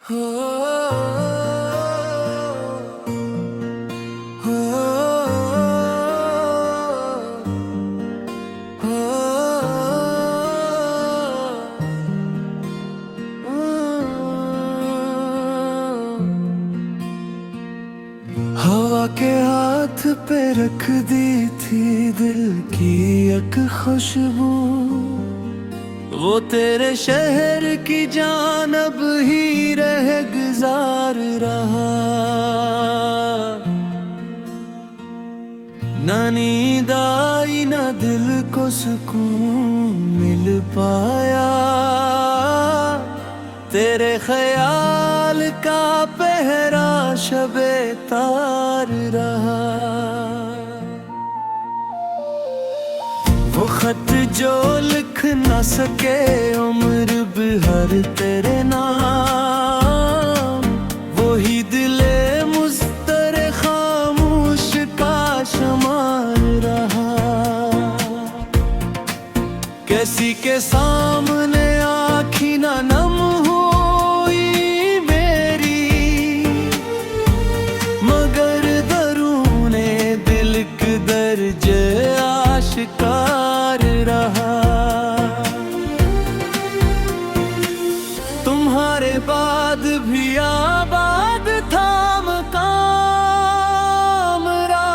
हो, हो, हो, हवा के हाथ पे रख दी थी दिल की एक खुशबू। वो तेरे शहर की जानब ही रह गुजार रहा। ना नींद आई ना दिल को सुकून मिल पाया। तेरे ख्याल का पहरा शबे तार रहा। वो खत जो लिख ना सके उम्र भर तेरे नाम, वही दिले मुस्तर खामोश का शुमार रहा। किसी के सामने आँखी ना नम हुई मेरी, मगर दरूने दिल के दर्जे आशिकार रहा। तुम्हारे बाद भी आबाद था मकाम रा,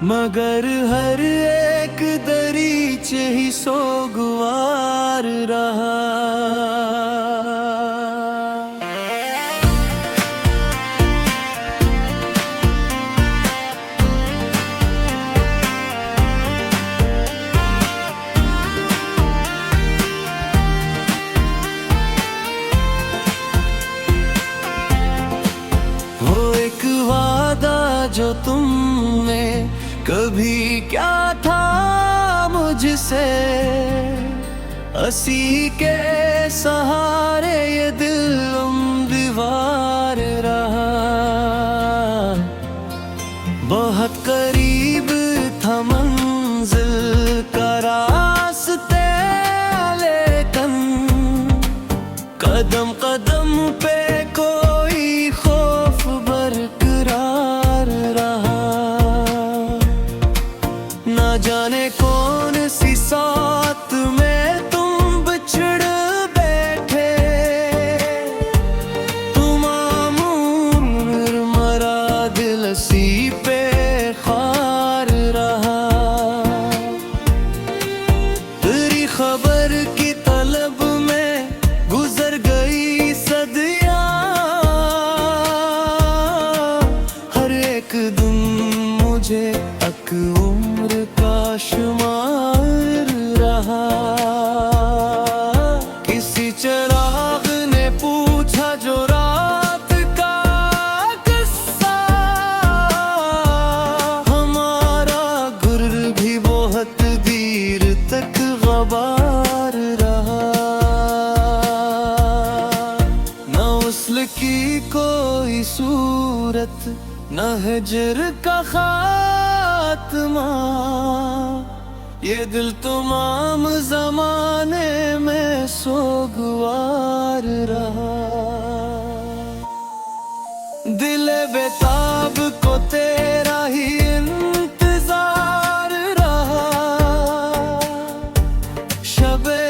मगर हर एक दरीचे ही सोगवार रहा। जो तुमने कभी क्या था मुझसे, हंसी के सहारे ये दिल दीवार रहा। बहुत करीब था मंजिल का रास्ते, लेकिन कदम कदम पे कोई खौफ बरकरार रहा। ना जाने कौन सी साथ में तुम बिछड़ बैठे, तुम आमूर मरा दिल सी पे खार रहा। तेरी खबर की तलब में गुजर गई सदियां, हर एक दिन मुझे अक उम्र का शुमार रहा। किसी चिराग ने पूछा जो रात का किस्सा, हमारा गुर भी बहुत देर तक गवार रहा। न उस्ल की कोई सूरत, न हिजर का खात्मा, ये दिल तमाम जमाने में सोगवार रहा। दिल बेताब को तेरा ही इंतजार रहा। शबे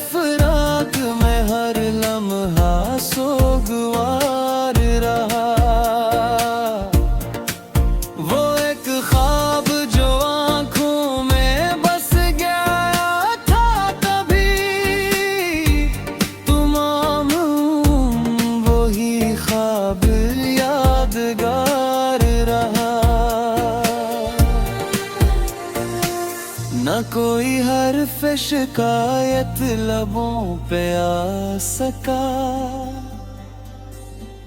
फराक में हर लम्हा सोगवार रहा। वो एक ख्वाब जो आंखों में बस गया था कभी, तमाम वही ख्वाब यादगार रहा। न कोई हर्फ शिकायत लबों पे आ सका,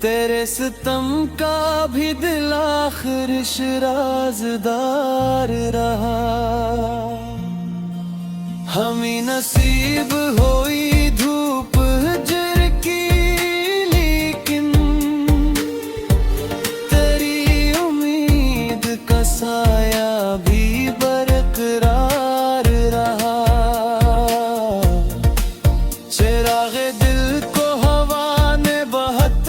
तेरे सितम का भी दिल आखिर शराज़दार रहा। हमें नसीब हुई धूप हिजर की, लेकिन तेरी उम्मीद का साया भी बरकरार रहा। चिराग़े दिल को हवा ने बहुत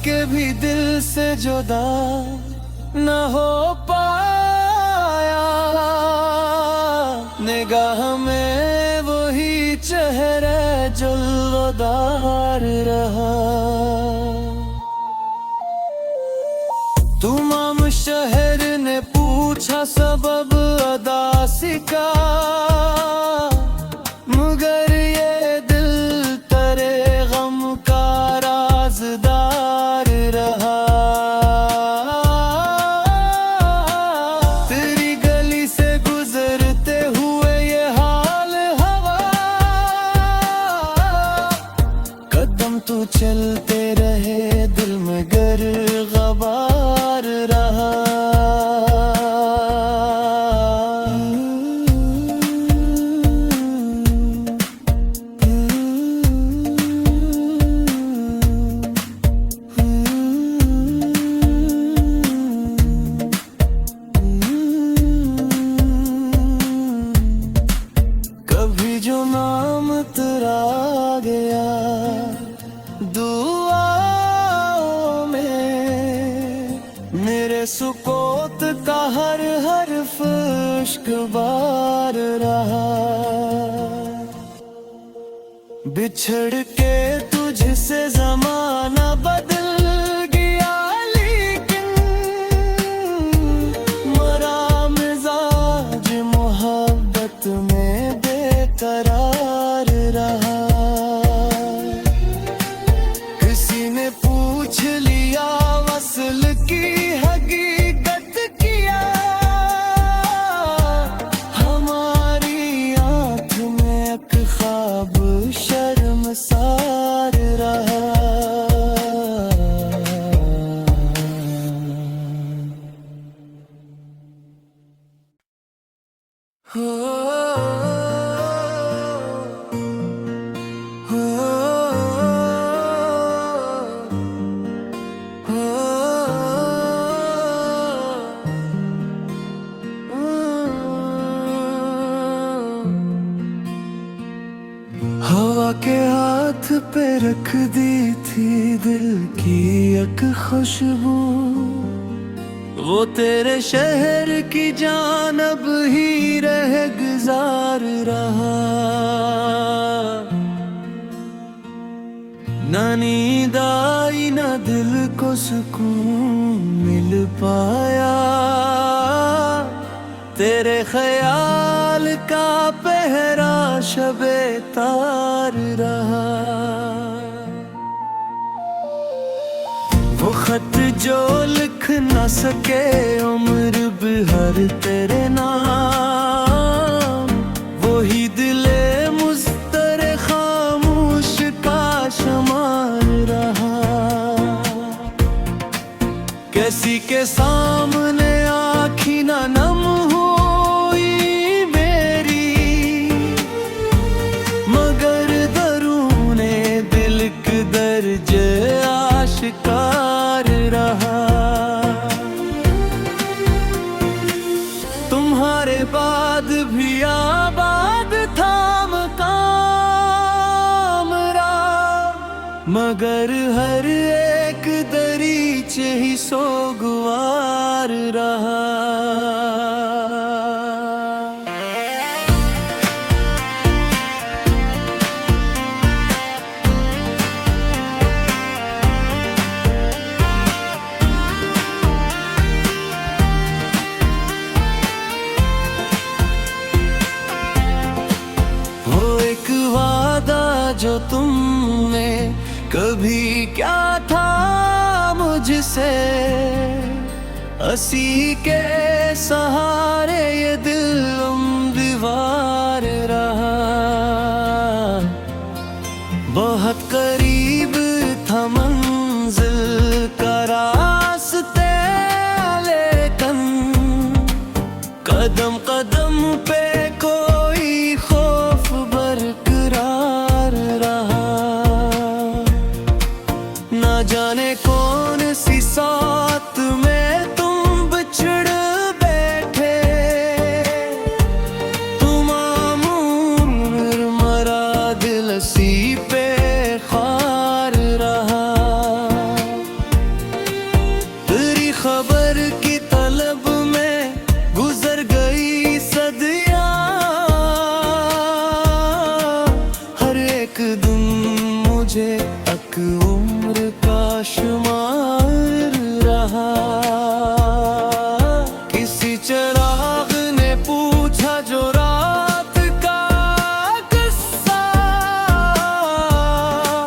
के भी दिल से जुदा न हो पाया, निगाह में वही चेहरा जलवदार रहा। तमाम शहर ने पूछा सबब अदासी का, मगर ये दिल तेरे गम का राज़दार रहा। तेरी गली से गुजरते हुए ये हाल हवा, कदम तो चलते रहे दिल में गर गबार रहा। कभी जो नाम तेरा गया दुआओं में, मेरे सुकोत का हर हर्फ इश्क बार रहा। बिछड़ के तुझसे ज़माना बदल गया, लेकिन मरा मिजाज मोहब्बत में बेकरार रहा। किसी ने पूछ लिया वसल की हकीकत किया, हमारी आँख में एक ख्वाब शर्मसार रहा। हवा के हाथ पे रख दी थी दिल की एक खुशबू, वो तेरे शहर की जानब ही रह गुजार रहा। न नींद आई न दिल को सुकून मिल पाया, तेरे ख्याल का पहरा शबे तार रहा। वो खत जो लिख न सके उम्र भर तेरे नाम, वही दिले मुस्तर खामोश का शुमार रहा। कैसी के सामने आँखी न नम हुई मेरी, मगर दरूने दिल के दर्जे आशिकार रहा। तुम्हारे बाद भी आबाद था मकाम राम, मगर हर एक दरीचे ही सोगवार रहा। जो तुमने कभी क्या था मुझसे, हंसी के सहारे ये दिल दीवार रहा। बहुत करीब था मंजिल का रास्ते, लेकिन कदम कदम पे कोई खौफ बरकरार रहा। ना जाने कौन सी साथ में तुम बिछड़ बैठे, तुम आमूर मरा दिल सी पे खार रहा। एक उम्र का शुमार रहा। किसी चिराग ने पूछा जो रात का किस्सा,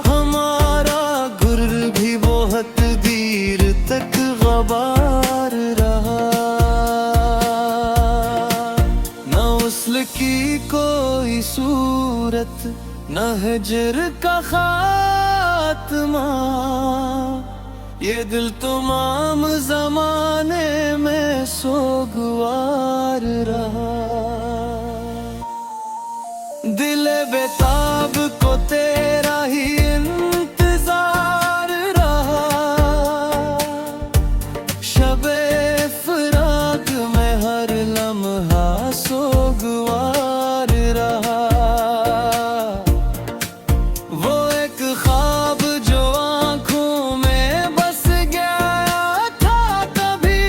हमारा गुर्र भी बहुत देर तक गवार रहा। न उस्ल की कोई सूरत, न हिज्र का खात्मा, ये दिल तमाम जमाने में सोगवार रहा। दिल बेताब को तेरा ही इंतजार रहा, शबे फराक में हर लम्हा सोगवार रहा। वो एक ख्वाब जो आंखों में बस गया था कभी,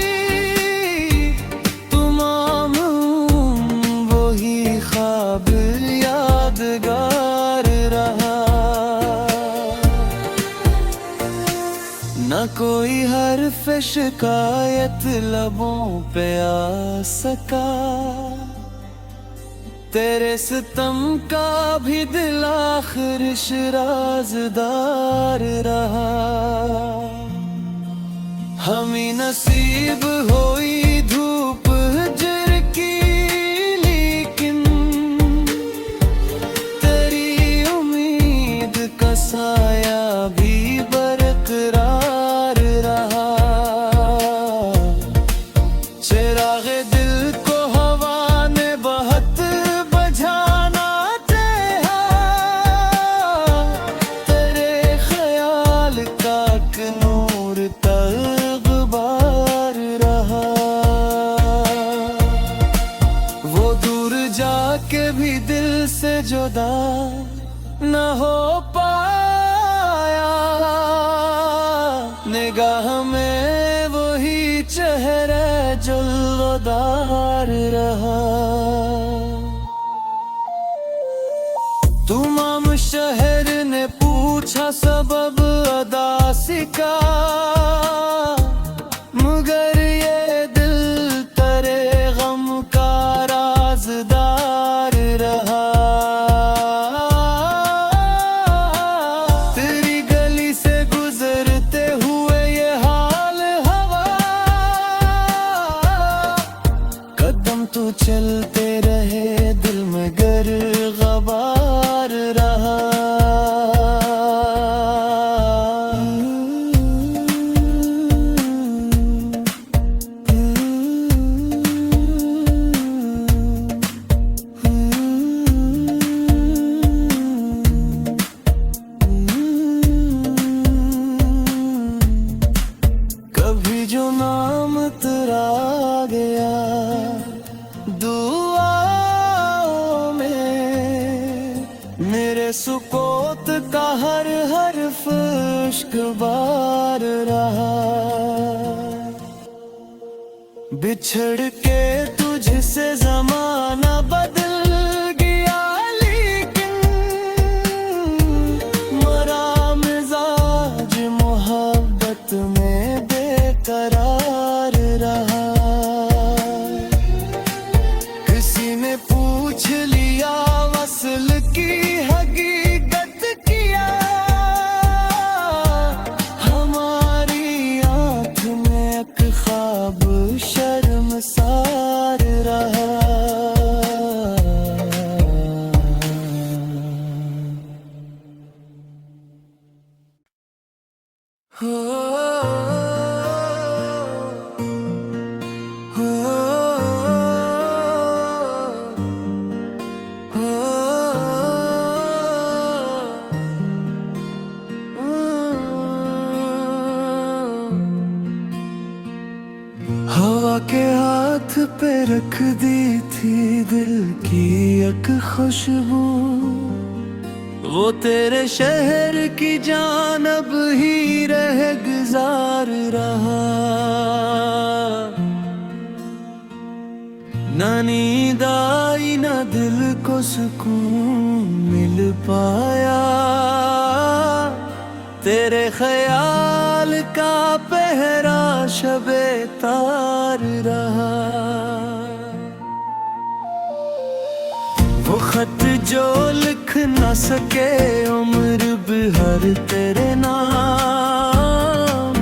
तमाम वही ख्वाब यादगार रहा। न कोई हर्फ शिकायत लबों पे आ सका, तेरे सितम का भी दिल आखिर राज़दार रहा। हमें नसीब हुई धूप हिज्र की, लेकिन तेरी उम्मीद का साया भी बरकरार रहा। चिरागे दिल को हवा ने बहुत बझाना चाहा, तेरे ख्याल का एक नूर तग़बार रहा। वो दूर जाके भी दिल से जुदा न हो पाया, निगाह में वही चेहरा जुल्फदार रहा। तमाम शहर ने पूछा सबब अदासी का, मगर ये दिल तेरे गम का राज़दार रहा। तेरी गली से गुजरते हुए ये हाल हवा, कदम तो चलते रहे दिल में गर गबार रहा। कभी जो नाम तेरा आ गया दुआओं में, मेरे सुकोत का हर हर्फ इश्क बार रहा। बिछड़ के तुझसे जमाना बदल गया, लेकिन मरा मिजाज मोहब्बत में बेकरार रहा। किसी ने पूछ लिया वस्ल की हकीकत किया, हमारी आँख में एक ख्वाब शर्मसार रहा। हवा के हाथ पे रख दी थी दिल की एक खुशबू, वो तेरे शहर की जानब ही रह गुजार रहा। ना नींद आई ना दिल को सुकून मिल पाया, तेरे ख्याल का पहरा शबे तार रहा। वो खत जो लिख न सके उम्र भर तेरे नाम,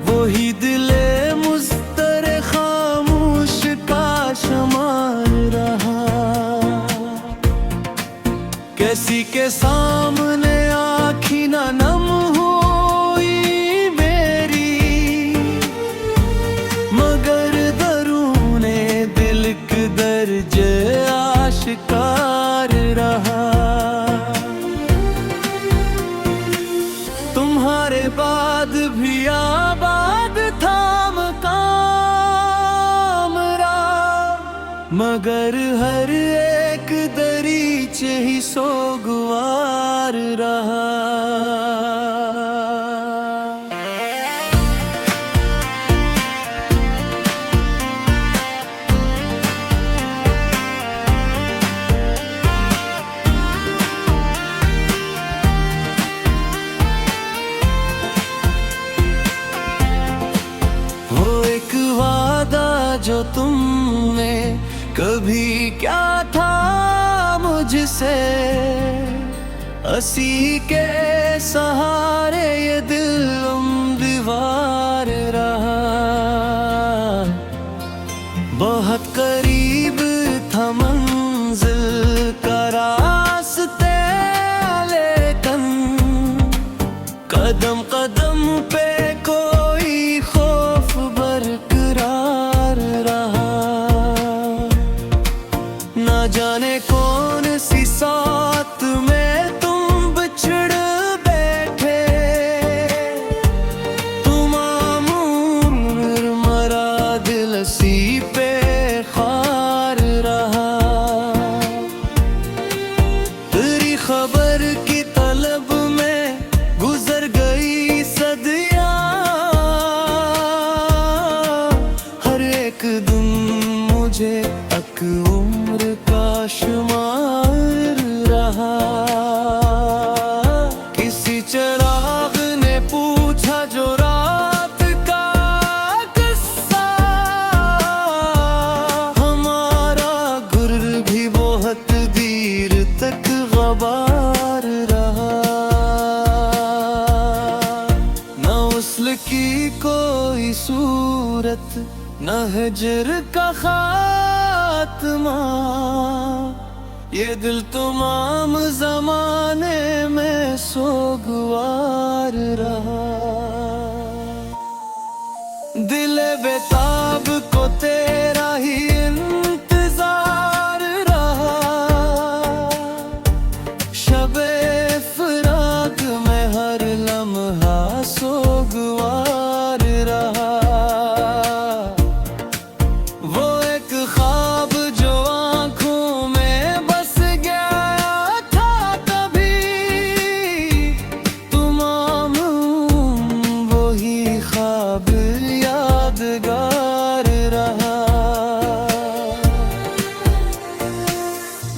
वही दिले मुस्तरे खामोश का शुमार रहा। कैसी के सामने आँखी ना नम हुई मेरी, मगर दरूने दिल के दर्जे आशिकार रहा। तुम्हारे बाद भी आबाद था मकामरा, मगर हर एक दरीचे ही सोगवार रहा। वो एक वादा जो तुमने कभी क्या था मुझसे, हंसी के सहारे ये दिल दीवार रहा। बहुत करीब था मंजिल का रास्ते, लेकिन कदम कदम पे कोई खौफ बरकरार रहा। ना जाने कौन सी साथ में तुम बिछड़ बैठे, तुम आमूर मरा दिल सी पे खार रहा। तेरी खबर की तलब में गुजर गई सदियां, हर एक दिन मुझे तक उम्र का शुमार रहा। किसी चिराग ने पूछा जो रात का किस्सा, हमारा गुर भी बहुत देर तक गवार रहा। न उस्ल की कोई सूरत, न हिजर का खात्मा, ये दिल तमाम जमाने में सोगवार रहा। दिल बेताब को तेरा ही इंतजार रहा, शबे फराक में हर लम्हा सोगवार रहा। वो एक ख्वाब जो आंखों में बस गया था कभी, तमाम वही ख्वाब यादगार रहा।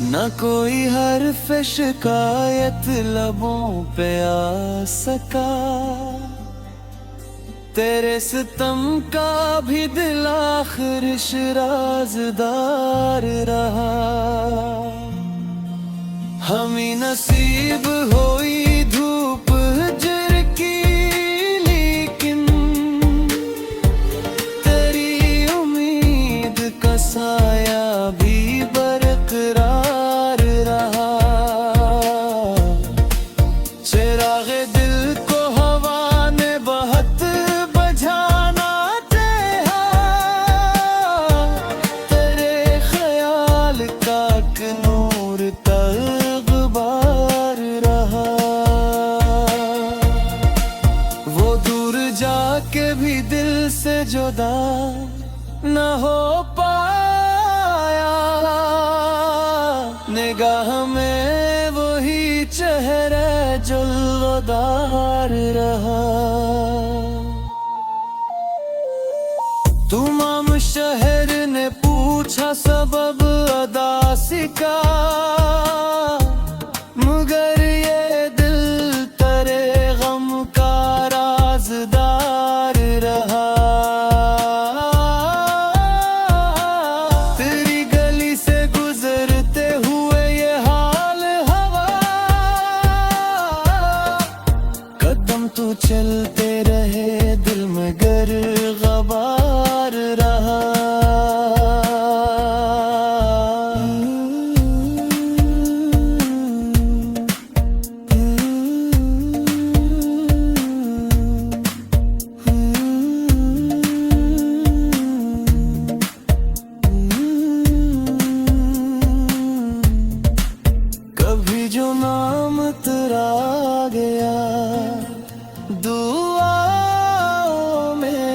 न कोई हर्फ शिकायत लबों पे आ सका, तेरे सितम का भी दिल आखिर शराज़दार रहा। हमें नसीब हुई धूप हिजर की, लेकिन तेरी उम्मीद का साया भी बरकरार रहा। चिरागे दिल को हवा ने बहुत बझाना चाहा, तेरे ख्याल का नूर तग़बार रहा। वो दूर जाके भी दिल से जुदा न हो पाया, निगाह में वही चेहरा जलवदार रहा। तमाम शहर ने पूछा सबब अदासी का, मगर ये दिल तेरे गम का चलते रहे दिल में गर गबार रहा। कभी जो नाम तेरा आ गया दुआओं में,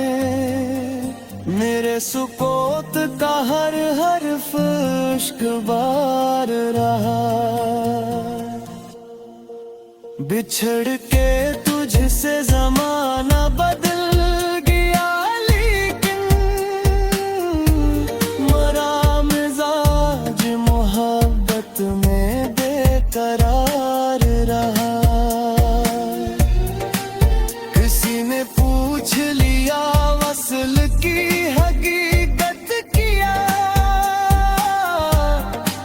मेरे सुकोत का हर हर्फ इश्क बार रहा। बिछड़ के तुझसे जमाना बदल गया, लेकिन मरा मिजाज मोहब्बत में बेकरार रहा। किसी ने पूछ लिया वसल की हकीकत किया,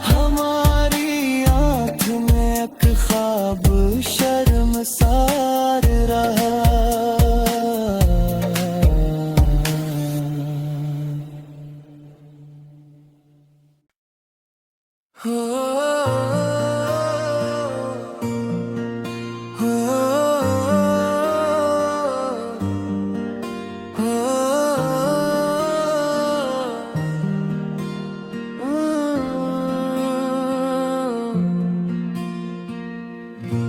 हमारी आँख में एक ख्वाब शर्मसार रहा।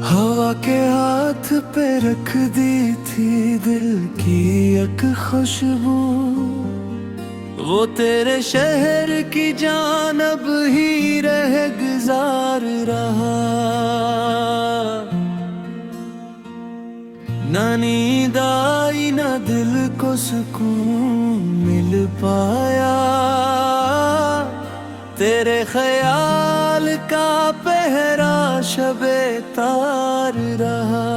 हवा के हाथ पे रख दी थी दिल की एक खुशबू, वो तेरे शहर की जानब ही रह गुजार रहा। ना नींद आई ना दिल को सुकून मिल पाया, तेरे ख्याल का पहरा शबे तार रहा।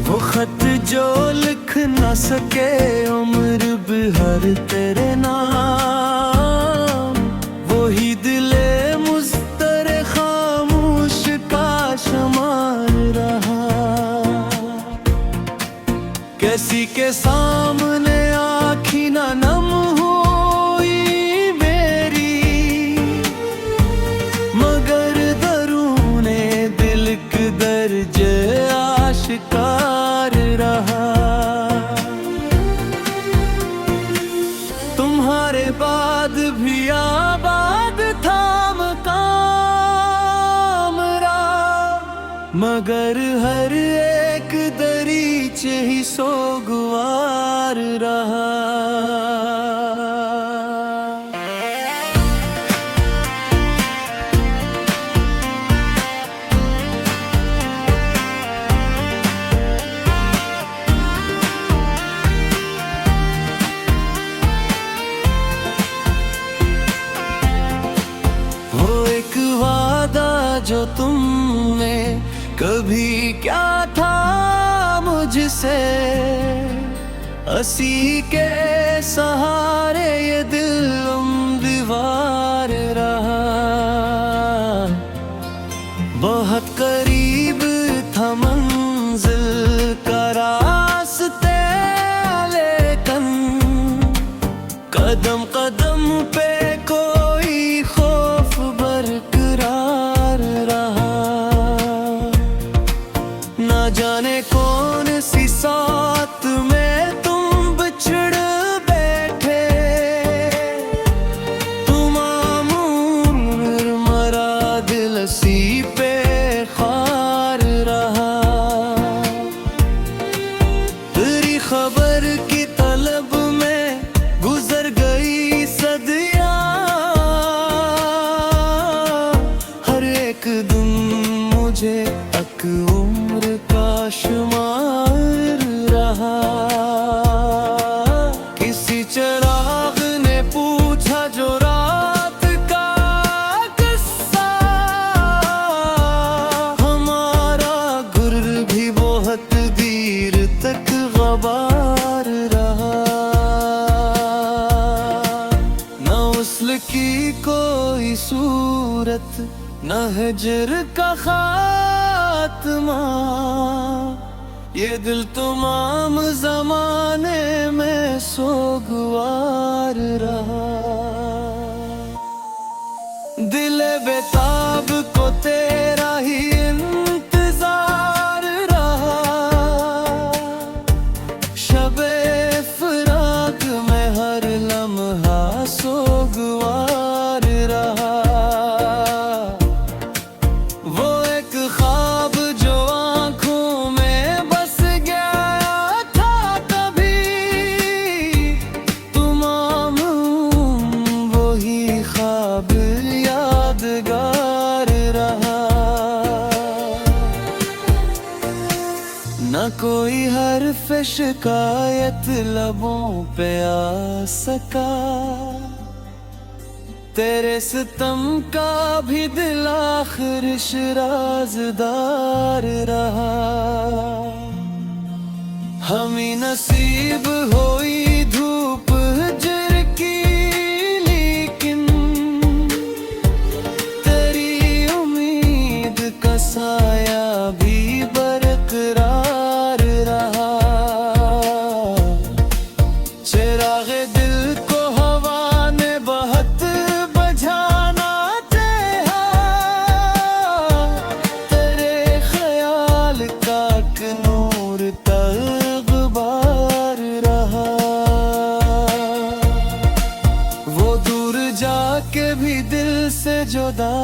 वो खत जो लिख न सके उम्र भर तेरे नाम, वही दिले मुस्तर खामोश का शुमार रहा। कैसी के सामने आँखी ना नम हुई मेरी, मगर दरूने दिल के दर्जे आशिकार रहा। तुम्हारे बाद भी आबाद था मकाम रा, मगर हर एक दरीचे ही सोगवार रहा। जो तुमने कभी क्या था मुझसे, हंसी के सहारे ये दिल दीवार रहा। बहुत करीब था मंजिल का रास्ते, लेकिन कदम कदम पे कोई खौफ बरकरार रहा। ना जाने कौन सी साथ में तुम बिछड़ बैठे, तुम आमूर मरा दिल सी पे खार रहा। तेरी खबर की तलब में गुजर गई सदियां, हर एक दिन मुझे तक उम्र का शुमार रहा। किसी चिराग ने पूछा जो रात का किस्सा, हमारा गुर्र भी बहुत देर तक गबार रहा। न उस्ल की कोई सूरत, न हिजर का खात्मा, ये दिल तमाम जमाने में सोगवार रहा। दिल बेताब को तेरा ही इंतजार रहा। शबे फराक में हर लम्हा सोगवार रहा। वो एक ख्वाब जो आंखों में बस गया था कभी, तमाम वही ख्वाब यादगार रहा। न कोई हर्फ शिकायत लबों पे आ सका। तेरे सितम का भी दिल आखिर राज़दार रहा। हमी नसीब होई धूप हिज्र की, लेकिन तेरी उम्मीद का साया भी बरकरार रहा। चिराग दिल को हवा ने बहुत बझाना था। तेरे ख्याल का नूर तग़बार रहा। वो दूर जाके भी दिल से जुदा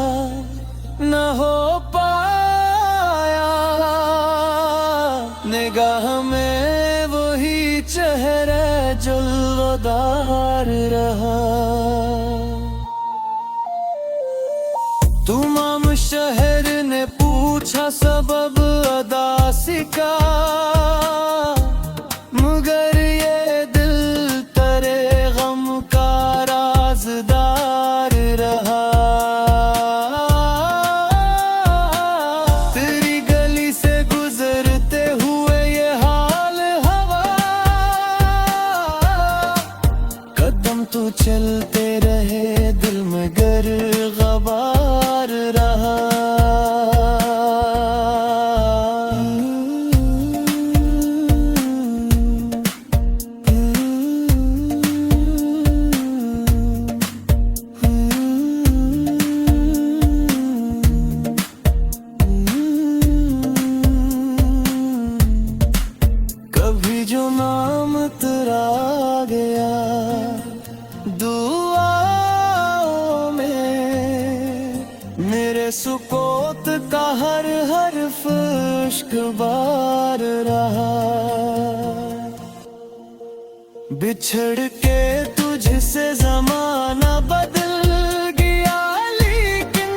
न हो पाया। निगाह में वही चेहरा जुल्फदार रहा। तमाम शहर ने पूछा सबब अदासी का, मगर ये दिल तेरे गम का राज़दार रहा। तेरी गली से गुजरते हुए ये हाल हवा, कदम तो चलते रहे दिल में गर गबार रहा। कभी जो नाम तेरा आ गया दुआओं में, मेरे सुकोत का हर हर्फ इश्क बार रहा। बिछड़ के तुझसे ज़माना बदल गया, लेकिन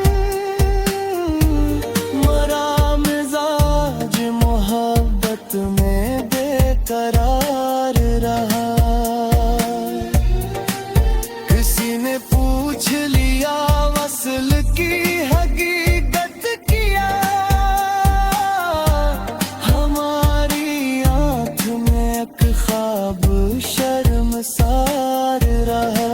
मरा मिजाज मोहब्बत में बेकरार रहा। किसी ने पूछ लिया वसल की हकीकत किया, हमारी आँख में एक ख्वाब शर्मसार रहा।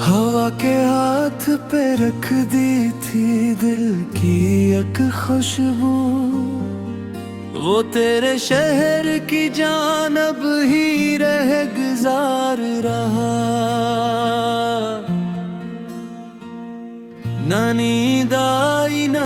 हवा के हाथ पे रख दी थी दिल की एक खुशबू, वो तेरे शहर की जानब ही रह गुजार रहा। ना नींद आई ना